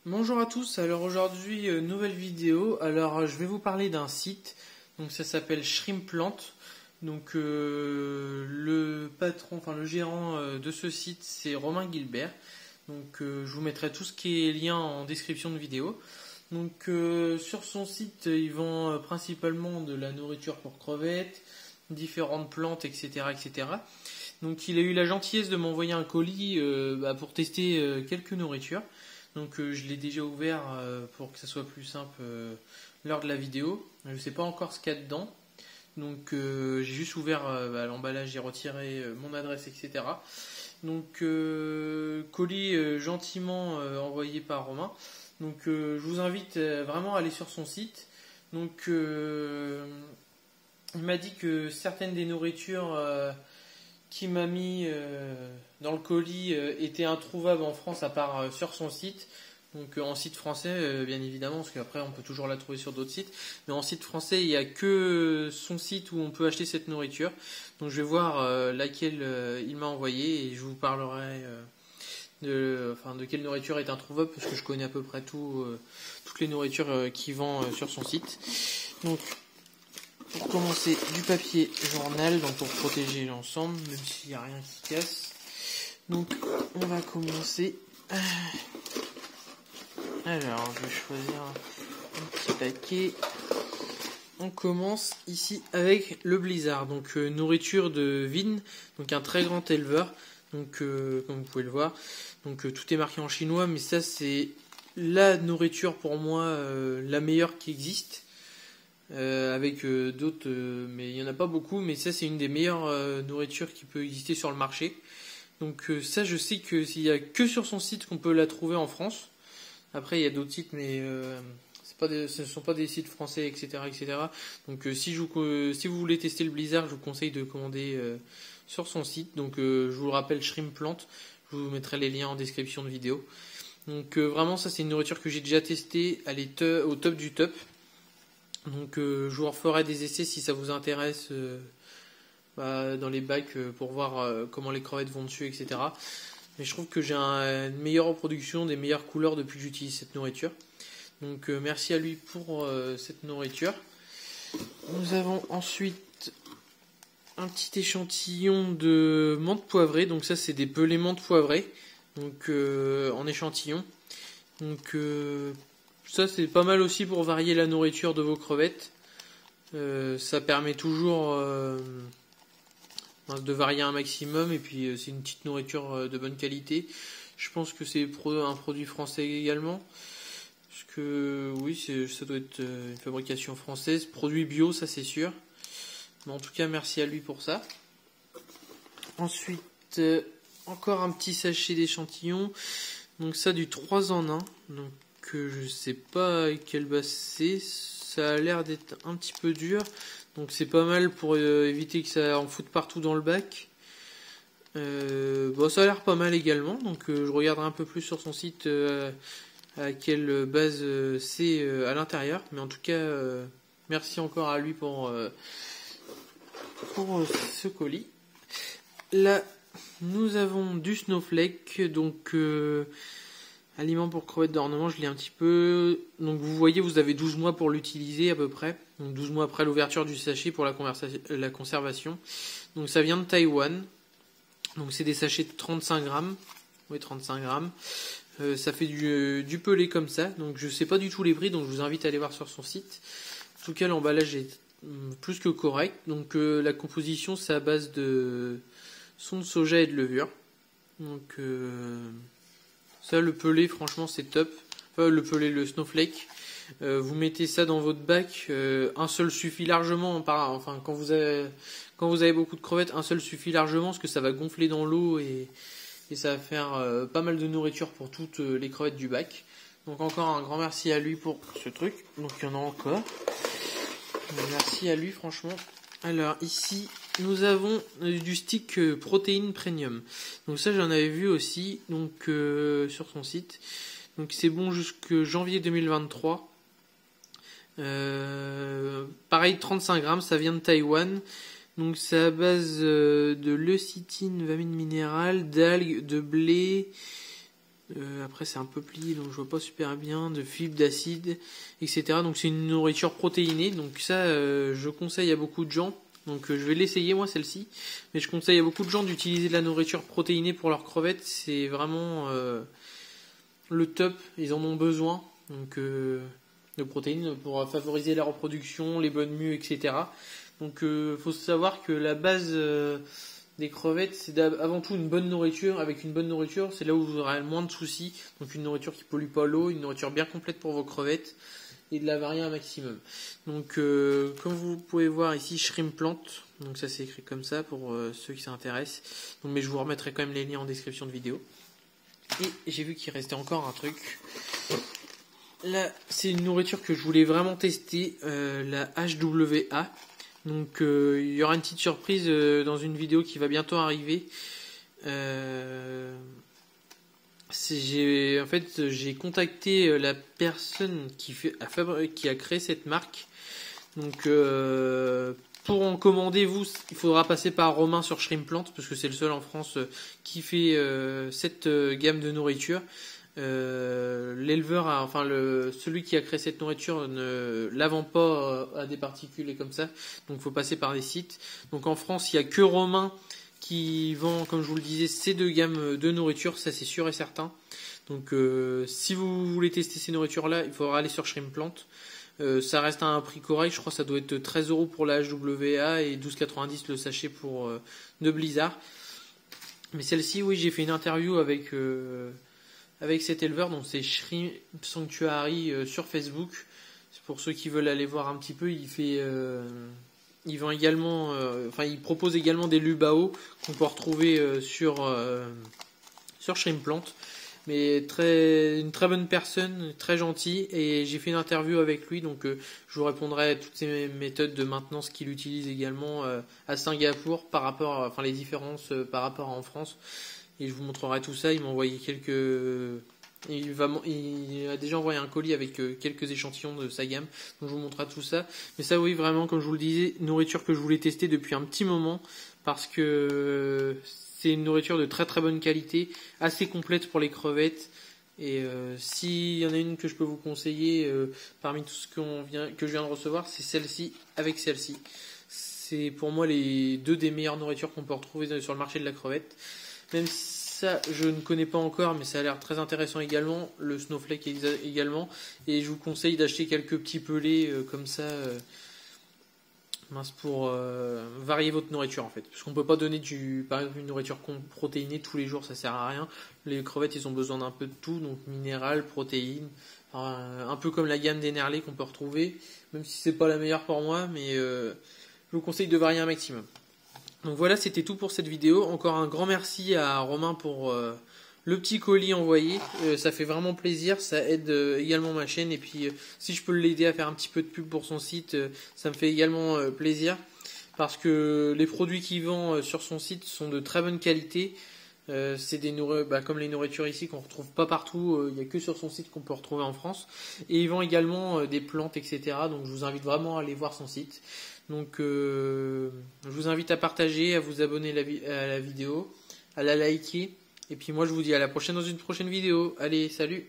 Bonjour à tous, alors aujourd'hui nouvelle vidéo. Alors je vais vous parler d'un site, donc ça s'appelle Shrimplant. Donc le patron, enfin le gérant de ce site, c'est Romain Guilbert. Donc je vous mettrai tout ce qui est lien en description de vidéo. Donc sur son site, il vend principalement de la nourriture pour crevettes, différentes plantes, etc., etc. Donc il a eu la gentillesse de m'envoyer un colis pour tester quelques nourritures. Donc je l'ai déjà ouvert pour que ça soit plus simple lors de la vidéo. Je ne sais pas encore ce qu'il y a dedans. Donc j'ai juste ouvert l'emballage, j'ai retiré mon adresse, etc. Donc colis gentiment envoyé par Romain. Donc je vous invite vraiment à aller sur son site. Donc il m'a dit que certaines des nourritures qui m'a mis dans le colis était introuvable en France à part sur son site. Donc en site français bien évidemment, parce qu'après on peut toujours la trouver sur d'autres sites, mais en site français il n'y a que son site où on peut acheter cette nourriture. Donc je vais voir laquelle il m'a envoyé et je vous parlerai de quelle nourriture est introuvable, parce que je connais à peu près toutes les nourritures qu'il vend sur son site. Donc pour commencer, du papier journal, donc pour protéger l'ensemble, même s'il n'y a rien qui casse. Donc on va commencer. Alors je vais choisir un petit paquet. On commence ici avec le Blizzard, donc nourriture de Vin, donc un très grand éleveur. Donc comme vous pouvez le voir, donc tout est marqué en chinois, mais ça c'est la nourriture pour moi la meilleure qui existe. Avec d'autres, mais il n'y en a pas beaucoup, mais ça c'est une des meilleures nourritures qui peut exister sur le marché. Donc ça je sais que s'il y a que sur son site qu'on peut la trouver en France. Après il y a d'autres sites, mais ce ne sont pas des sites français, etc., etc. Donc si vous voulez tester le Blizzard, je vous conseille de commander sur son site. Donc je vous le rappelle, Shrimplant, je vous mettrai les liens en description de vidéo. Donc vraiment ça c'est une nourriture que j'ai déjà testée, elle est au top du top. Donc je vous referai des essais si ça vous intéresse dans les bacs pour voir comment les crevettes vont dessus, etc. Mais je trouve que j'ai une meilleure reproduction, des meilleures couleurs depuis que j'utilise cette nourriture. Donc merci à lui pour cette nourriture. Nous avons ensuite un petit échantillon de menthe poivrée. Donc ça c'est des pelés menthe poivrée, donc en échantillon. Donc ça c'est pas mal aussi pour varier la nourriture de vos crevettes. Ça permet toujours de varier un maximum, et puis c'est une petite nourriture de bonne qualité. Je pense que c'est un produit français également, parce que oui ça doit être une fabrication française, produit bio, ça c'est sûr. Mais en tout cas merci à lui pour ça. Ensuite encore un petit sachet d'échantillons, donc ça du 3 en 1, donc je sais pas quelle base c'est, ça a l'air d'être un petit peu dur, donc c'est pas mal pour éviter que ça en foute partout dans le bac. Ça a l'air pas mal également, donc je regarderai un peu plus sur son site à quelle base c'est à l'intérieur, mais en tout cas merci encore à lui pour ce colis. Là nous avons du snowflake, donc aliment pour crevettes d'ornement, je l'ai un petit peu. Donc vous voyez, vous avez 12 mois pour l'utiliser à peu près. Donc 12 mois après l'ouverture du sachet pour la conservation. Donc ça vient de Taïwan. Donc c'est des sachets de 35 grammes. Oui, 35 grammes. Ça fait du pelé comme ça. Donc je sais pas du tout les prix, donc je vous invite à aller voir sur son site. En tout cas, l'emballage est plus que correct. Donc la composition, c'est à base de son de soja et de levure. Donc ça, le pelé, franchement, c'est top. Le pelé, le snowflake. Vous mettez ça dans votre bac. Un seul suffit largement. Quand vous avez beaucoup de crevettes, un seul suffit largement, parce que ça va gonfler dans l'eau et ça va faire pas mal de nourriture pour toutes les crevettes du bac. Donc encore un grand merci à lui pour ce truc. Donc il y en a encore. Merci à lui, franchement. Alors ici nous avons du stick protéine premium. Donc ça j'en avais vu aussi donc sur son site. Donc c'est bon jusque janvier 2023. Pareil 35 grammes, ça vient de Taïwan. Donc c'est à base de leucithine, vitamine minérale, d'algues, de blé, Après c'est un peu plié donc je vois pas super bien, de fibres d'acide, etc. Donc c'est une nourriture protéinée, donc ça je conseille à beaucoup de gens. Donc je vais l'essayer moi celle-ci, mais je conseille à beaucoup de gens d'utiliser de la nourriture protéinée pour leurs crevettes, c'est vraiment le top, ils en ont besoin, donc de protéines pour favoriser la reproduction, les bonnes mues, etc. Donc faut savoir que la base des crevettes, c'est avant tout une bonne nourriture. Avec une bonne nourriture, c'est là où vous aurez le moins de soucis. Donc une nourriture qui pollue pas l'eau, une nourriture bien complète pour vos crevettes et de la varier un maximum. Donc comme vous pouvez voir ici, Shrimp Plant. Donc ça c'est écrit comme ça pour ceux qui s'intéressent. Donc mais je vous remettrai quand même les liens en description de vidéo. Et j'ai vu qu'il restait encore un truc. Là, c'est une nourriture que je voulais vraiment tester, la HWA. Donc il y aura une petite surprise dans une vidéo qui va bientôt arriver. J'ai contacté la personne qui a créé cette marque. Donc pour en commander, il faudra passer par Romain sur Shrimp Plant parce que c'est le seul en France qui fait cette gamme de nourriture. L'éleveur, celui qui a créé cette nourriture ne la vend pas à des particuliers comme ça, donc il faut passer par des sites. Donc en France, il n'y a que Romain qui vend, comme je vous le disais, ces deux gammes de nourriture, ça c'est sûr et certain. Donc si vous voulez tester ces nourritures-là, il faudra aller sur Shrimp Plant. Ça reste à un prix correct, je crois que ça doit être 13 € pour la HWA et 12,90 le sachet pour de Blizzard. Mais celle-ci, oui, j'ai fait une interview avec cet éleveur, donc c'est Shrimp Sanctuary sur Facebook. C'est pour ceux qui veulent aller voir un petit peu, il vend également, il propose également des lubao qu'on peut retrouver sur Shrimp Plant. Mais une très bonne personne, très gentil, et j'ai fait une interview avec lui, donc je vous répondrai à toutes ces méthodes de maintenance qu'il utilise également à Singapour par rapport, les différences par rapport à en France. Et je vous montrerai tout ça. Il m'a envoyé il a déjà envoyé un colis avec quelques échantillons de sa gamme. Donc je vous montrerai tout ça. Mais ça, oui, vraiment, comme je vous le disais, nourriture que je voulais tester depuis un petit moment. Parce que c'est une nourriture de très très bonne qualité, assez complète pour les crevettes. Et s'il y en a une que je peux vous conseiller parmi tout ce que je viens de recevoir, c'est celle-ci avec celle-ci. C'est pour moi les deux des meilleures nourritures qu'on peut retrouver sur le marché de la crevette. Même si ça, je ne connais pas encore, mais ça a l'air très intéressant également. Le snowflake également. Et je vous conseille d'acheter quelques petits pelés comme ça, pour varier votre nourriture en fait. Parce qu'on peut pas donner par exemple une nourriture protéinée tous les jours, ça sert à rien. Les crevettes, ils ont besoin d'un peu de tout, donc minéral, protéines. Un peu comme la gamme des Nerlé qu'on peut retrouver, même si c'est pas la meilleure pour moi, mais je vous conseille de varier un maximum. Donc voilà, c'était tout pour cette vidéo. Encore un grand merci à Romain pour le petit colis envoyé. Ça fait vraiment plaisir, ça aide également ma chaîne. Et puis si je peux l'aider à faire un petit peu de pub pour son site, ça me fait également plaisir. Parce que les produits qu'il vend sur son site sont de très bonne qualité. C'est comme les nourritures ici qu'on retrouve pas partout, il n'y a que sur son site qu'on peut retrouver en France. Et il vend également des plantes, etc. Donc je vous invite vraiment à aller voir son site. Donc je vous invite à partager, à vous abonner à la vidéo, à la liker. Et puis moi je vous dis à la prochaine dans une prochaine vidéo. Allez, salut!